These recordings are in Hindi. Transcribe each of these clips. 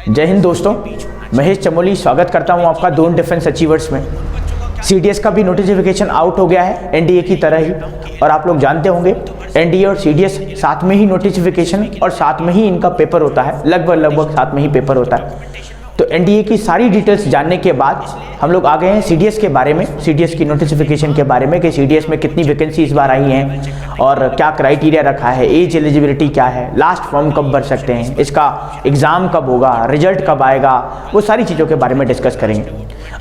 जय हिंद दोस्तों, महेश चमोली स्वागत करता हूं आपका दून डिफेंस अचीवर्स में। सीडीएस का भी नोटिफिकेशन आउट हो गया है एनडीए की तरह ही, और आप लोग जानते होंगे एनडीए और सीडीएस साथ में ही नोटिफिकेशन और साथ में ही इनका पेपर होता है, लगभग साथ में ही पेपर होता है। तो एनडीए की सारी डिटेल्स जानने के बाद हम लोग आ गए हैं सीडीएस के बारे में, सीडीएस की नोटिफिकेशन के बारे में कि सीडीएस में कितनी वैकेंसी इस बार आई हैं और क्या क्राइटेरिया रखा है, एज एलिजिबिलिटी क्या है, लास्ट फॉर्म कब भर सकते हैं, इसका एग्ज़ाम कब होगा, रिजल्ट कब आएगा, वो सारी चीज़ों के बारे में डिस्कस करेंगे।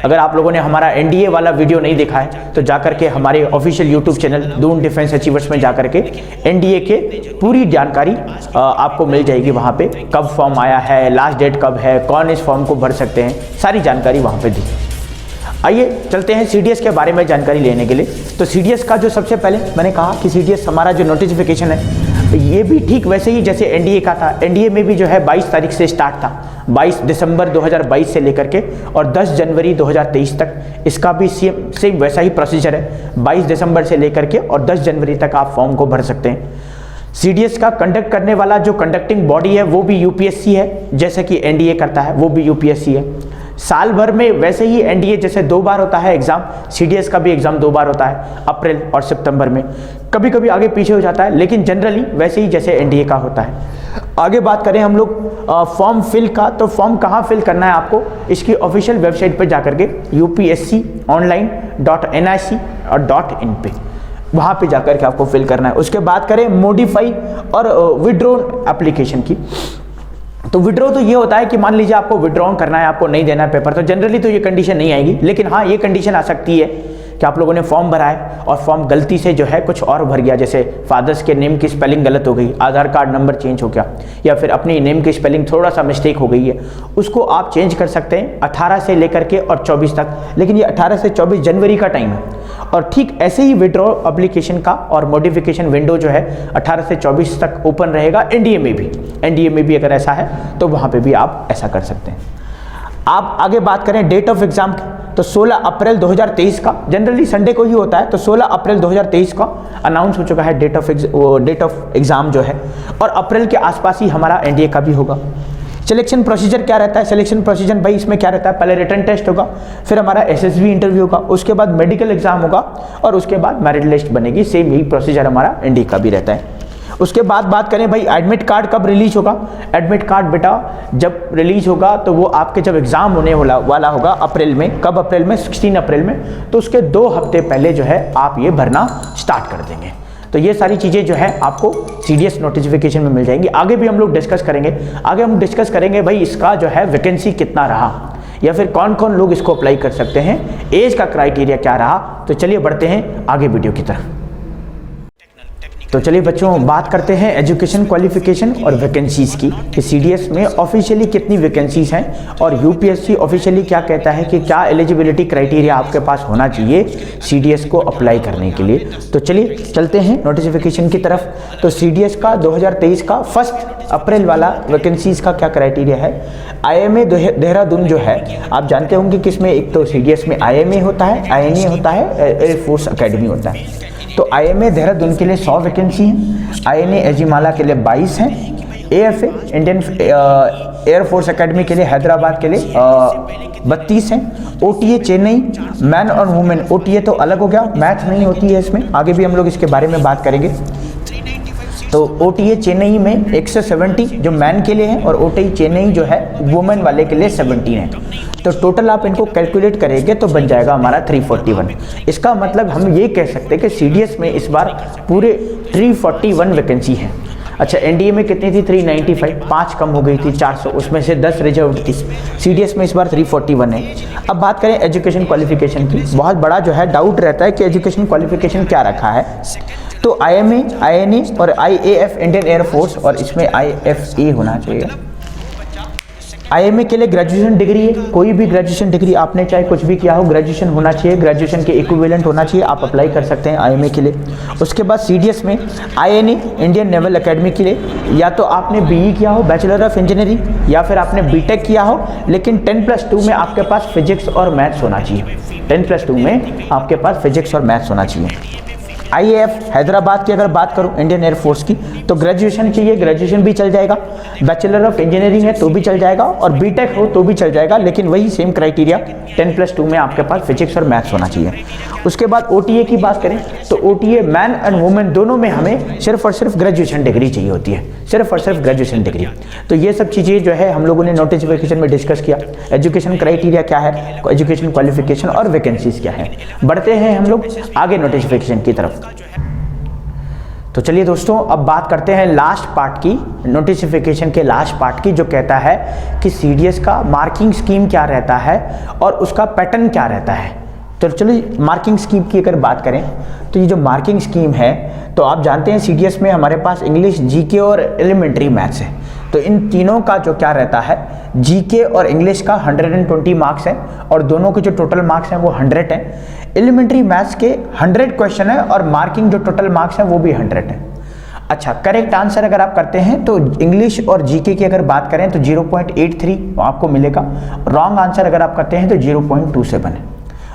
अगर आप लोगों ने हमारा एनडीए वाला वीडियो नहीं देखा है तो जाकर के हमारे official YouTube channel Doon defence achievers में जाकर के एनडीए के पूरी जानकारी आपको मिल जाएगी। वहाँ पे कब फॉर्म आया है, लास्ट डेट कब है, कौन इस फॉर्म को भर सकते हैं, सारी जानकारी वहाँ पे दी। आइए चलते हैं सीडीएस के बारे में जानकारी लेने के लिए। तो सीडीएस का जो सबसे पहले मैंने कहा कि सीडीएस हमारा जो नोटिफिकेशन है ये भी ठीक वैसे ही जैसे एनडीए का था। एनडीए में भी जो है 22 तारीख से स्टार्ट था, 22 दिसंबर 2022 से लेकर के और 10 जनवरी 2023 तक। इसका भी सेम वैसा ही प्रोसीजर है, 22 दिसंबर से लेकर के और 10 जनवरी तक आप फॉर्म को भर सकते हैं। सीडीएस का कंडक्ट करने वाला जो कंडक्टिंग बॉडी है वो भी यूपीएससी है, जैसे कि एनडीए करता है वो भी यूपीएससी है। साल भर में वैसे ही एनडीए जैसे 2 बार होता है एग्जाम, सीडीएस का भी एग्जाम 2 बार होता है, अप्रैल और सितंबर में। कभी कभी आगे पीछे हो जाता है, लेकिन जनरली वैसे ही जैसे एनडीए का होता है। आगे बात करें हम लोग फॉर्म फिल का, तो फॉर्म कहाँ फिल करना है आपको, इसकी ऑफिशियल वेबसाइट पर जाकर के upsconline.nic.in पे वहाँ पे जाकर के आपको फिल करना है। उसके बाद करें मॉडिफाई और विड्रॉ एप्लीकेशन की। तो विड्रॉ तो ये होता है कि मान लीजिए आपको विड्रॉ करना है, आपको नहीं देना है पेपर, तो जनरली तो ये कंडीशन नहीं आएगी, लेकिन हाँ ये कंडीशन आ सकती है कि आप लोगों ने फॉर्म भरा है और फॉर्म गलती से जो है कुछ और भर गया, जैसे फादर्स के नेम की स्पेलिंग गलत हो गई, आधार कार्ड नंबर चेंज हो गया, या फिर अपनी नेम की स्पेलिंग थोड़ा सा मिस्टेक हो गई है, उसको आप चेंज कर सकते हैं 18 से लेकर के और 24 तक। लेकिन ये 18 से 24 जनवरी का टाइम है। और ठीक ऐसे ही विड्रॉ एप्लीकेशन का और मॉडिफिकेशन विंडो जो है 18 से 24 तक ओपन रहेगा एनडीए में भी। एनडीए में भी अगर ऐसा है तो वहाँ पे भी आप ऐसा कर सकते हैं। आप आगे बात करें डेट ऑफ एग्जाम की, तो 16 अप्रैल 2023 का, जनरली संडे को ही होता है, तो 16 अप्रैल 2023 का अनाउंस हो चुका है डेट ऑफ एग्जाम जो है, और अप्रैल के आसपास ही हमारा एनडीए का भी होगा। सिलेक्शन प्रोसीजर क्या रहता है, सिलेक्शन प्रोसीजर भाई इसमें क्या रहता है, पहले रिटन टेस्ट होगा, फिर हमारा एसएसबी इंटरव्यू होगा, उसके बाद मेडिकल एग्जाम होगा और उसके बाद मेरिट लिस्ट बनेगी। सेम यही प्रोसीजर हमारा एनडीए का भी रहता है। उसके बाद बात करें भाई एडमिट कार्ड कब रिलीज होगा। एडमिट कार्ड बेटा जब रिलीज होगा तो वो आपके जब एग्जाम होने वाला होगा अप्रैल में, कब अप्रैल में, 16 अप्रैल में, तो उसके 2 हफ्ते पहले जो है आप ये भरना स्टार्ट कर देंगे। तो ये सारी चीज़ें जो है आपको सीडीएस नोटिफिकेशन में मिल जाएंगी। आगे भी हम लोग डिस्कस करेंगे, आगे हम डिस्कस करेंगे भाई इसका जो है वैकेंसी कितना रहा, या फिर कौन कौन लोग इसको अप्लाई कर सकते हैं, एज का क्राइटेरिया क्या रहा। तो चलिए बढ़ते हैं आगे वीडियो की तरफ। तो चलिए बच्चों बात करते हैं एजुकेशन क्वालिफिकेशन और वैकेंसीज की, कि सीडीएस में ऑफिशियली कितनी वैकेंसीज हैं और यूपीएससी ऑफिशियली क्या कहता है कि क्या एलिजिबिलिटी क्राइटेरिया आपके पास होना चाहिए सीडीएस को अप्लाई करने के लिए। तो चलिए चलते हैं नोटिफिकेशन की तरफ। तो सीडीएस का 2023 का 1 अप्रैल वाला वैकेंसीज का क्या क्राइटेरिया है। आईएमए देहरादून जो है आप जानते होंगे कि इसमें एक तो सीडीएस में आईएमए होता है, आईएनए होता है, एयरफोर्स अकेडमी होता है। तो आईएमए देहरादून के लिए 100 वैकेंसी हैं, आईएनए एजिमाला के लिए 22 हैं, एएफए इंडियन एयरफोर्स अकेडमी के लिए हैदराबाद के लिए 32 हैं, ओटीए चेन्नई मैन और वुमेन, ओटीए तो अलग हो गया, मैथ नहीं होती है इसमें, आगे भी हम लोग इसके बारे में बात करेंगे। तो ओटीए चेन्नई में 170 जो मैन के लिए है और ओटीए चेन्नई जो है वुमेन वाले के लिए 17 है। तो टोटल आप इनको कैलकुलेट करेंगे तो बन जाएगा हमारा 341। इसका मतलब हम ये कह सकते हैं कि सीडीएस में इस बार पूरे 341 वैकेंसी है। अच्छा एनडीए में कितनी थी, 395, 5 कम हो गई थी 400, उसमें से 10 रिजर्व थी। सीडीएस में इस बार 341 है। अब बात करें एजुकेशन क्वालिफिकेशन की, बहुत बड़ा जो है डाउट रहता है कि एजुकेशन क्वालिफिकेशन क्या रखा है। तो आईएमए, आईएनए और आईएएफ इंडियन एयरफोर्स, और इसमें आईएफए होना चाहिए। आईएमए के लिए ग्रेजुएशन डिग्री है, कोई भी ग्रेजुएशन डिग्री आपने चाहे कुछ भी किया हो, ग्रेजुएशन होना चाहिए, ग्रेजुएशन के इक्विवेलेंट होना चाहिए, आप अप्लाई कर सकते हैं आईएमए के लिए। उसके बाद सीडीएस में आईएनए इंडियन नेवल एकेडमी के लिए, या तो आपने बीई किया हो बैचलर ऑफ इंजीनियरिंग, या फिर आपने बीटेक किया हो, लेकिन 10+2 में आपके पास फिजिक्स और मैथ्स होना चाहिए। 10+2 में आपके पास फिजिक्स और मैथ्स होना चाहिए। IAF हैदराबाद की अगर बात करूं, इंडियन एयरफोर्स की, तो ग्रेजुएशन चाहिए, ग्रेजुएशन भी चल जाएगा, बैचलर ऑफ इंजीनियरिंग है तो भी चल जाएगा, और बीटेक हो तो भी चल जाएगा, लेकिन वही सेम क्राइटेरिया 10+2 में आपके पास फिजिक्स और मैथ्स होना चाहिए। उसके बाद OTA की बात करें तो OTA मैन एंड वुमेन दोनों में हमें सिर्फ और सिर्फ ग्रेजुएशन डिग्री चाहिए होती है, सिर्फ और सिर्फ ग्रेजुएशन डिग्री। तो ये सब चीज़ें जो है हम लोगों ने नोटिफिकेशन में डिस्कस किया। एजुकेशन क्राइटेरिया क्या है, एजुकेशन क्वालिफिकेशन और वैकेंसीज क्या है। बढ़ते हैं हम लोग आगे नोटिफिकेशन की तरफ। तो चलिए दोस्तों, अब बात करते हैं लास्ट पार्ट की, नोटिफिकेशन के लास्ट पार्ट की, जो कहता है कि CDS का मार्किंग स्कीम क्या रहता है और उसका पैटर्न क्या रहता है। तो चलिए मार्किंग स्कीम की अगर बात करें तो ये जो मार्किंग स्कीम है, तो आप जानते हैं CDS में हमारे पास इंग्लिश, GK और एलिमेंट्री मैथ्स है। तो इन तीनों का जो क्या रहता है, GK और इंग्लिश का 120 मार्क्स है और दोनों के जो टोटल मार्क्स हैं वो 100 है। एलिमेंट्री मैथ्स के 100 क्वेश्चन है और मार्किंग जो टोटल मार्क्स है वो भी 100 है। अच्छा, करेक्ट आंसर अगर आप करते हैं तो इंग्लिश और GK की अगर बात करें तो 0.83 आपको मिलेगा। रॉन्ग आंसर अगर आप करते हैं तो 0.27 है।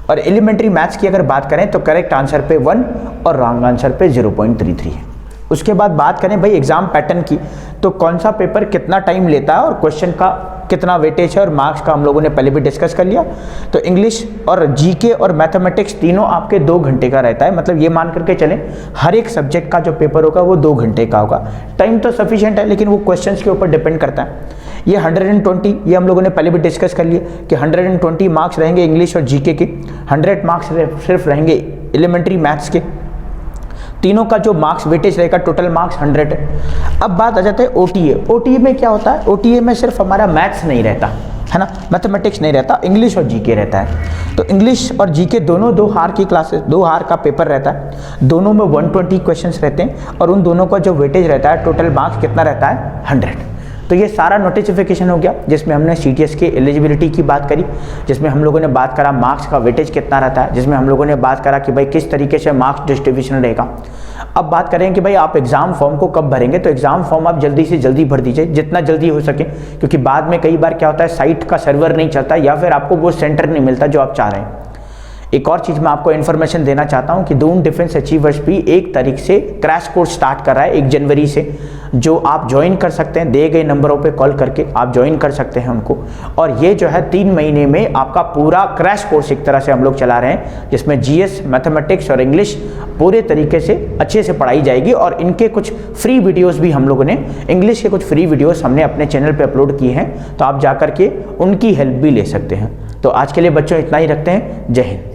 और एलिमेंट्री मैथ्स की अगर बात करें तो करेक्ट आंसर पे 1 और रॉन्ग आंसर पे 0.33 है। उसके बाद बात करें भाई एग्जाम पैटर्न की, तो कौन सा पेपर कितना टाइम लेता है और क्वेश्चन का कितना वेटेज है और मार्क्स का हम लोगों ने पहले भी डिस्कस कर लिया। तो इंग्लिश और GK और मैथमेटिक्स तीनों आपके 2 घंटे का रहता है, मतलब ये मान करके चलें हर एक सब्जेक्ट का जो पेपर होगा वो 2 घंटे का होगा। टाइम तो सफिशिएंट है, लेकिन वो क्वेश्चंस के ऊपर डिपेंड करता है। ये 120, ये हम लोगों ने पहले भी डिस्कस कर लिए कि 120 मार्क्स रहेंगे इंग्लिश और GK के, 100 मार्क्स सिर्फ रहेंगे एलिमेंट्री मैथ्स के। तीनों का जो मार्क्स वेटेज रहेगा, टोटल मार्क्स 100 है। अब बात आ जाता है OTA में क्या होता है, OTA में सिर्फ हमारा मैथ्स नहीं रहता है ना, मैथमेटिक्स नहीं रहता, इंग्लिश और GK रहता है। तो इंग्लिश और GK दोनों 2 हार की क्लासेस, 2 हार का पेपर रहता है, दोनों में 120 क्वेश्चंस रहते हैं और उन दोनों का जो वेटेज रहता है, टोटल मार्क्स कितना रहता है, 100। तो ये सारा नोटिफिकेशन हो गया, जिसमें हमने CDS की एलिजिबिलिटी की बात करी, जिसमें हम लोगों ने बात करा मार्क्स का वेटेज कितना रहता है, जिसमें हम लोगों ने बात करा कि भाई किस तरीके से मार्क्स डिस्ट्रीब्यूशन रहेगा। अब बात करें कि भाई आप एग्जाम फॉर्म को कब भरेंगे, तो एग्जाम फॉर्म आप जल्दी से जल्दी भर दीजिए, जितना जल्दी हो सके, क्योंकि बाद में कई बार क्या होता है साइट का सर्वर नहीं चलता या फिर आपको वो सेंटर नहीं मिलता जो आप चाह रहे हैं। एक और चीज़ मैं आपको इन्फॉर्मेशन देना चाहता हूं कि दून डिफेंस अचीवर्स भी 1 तारीख से क्रैश कोर्स स्टार्ट कर रहा है, 1 जनवरी से, जो आप ज्वाइन कर सकते हैं। दिए गए नंबरों पे कॉल करके आप ज्वाइन कर सकते हैं उनको। और ये जो है 3 महीने में आपका पूरा क्रैश कोर्स एक तरह से हम लोग चला रहे हैं, जिसमें GS, मैथमेटिक्स और इंग्लिश पूरे तरीके से अच्छे से पढ़ाई जाएगी। और इनके कुछ फ्री वीडियोस भी हम लोगों ने, इंग्लिश के कुछ फ्री वीडियोस हमने अपने चैनल पे अपलोड किए हैं, तो आप जाकर के उनकी हेल्प भी ले सकते हैं। तो आज के लिए बच्चों इतना ही रखते हैं। जय हिंद।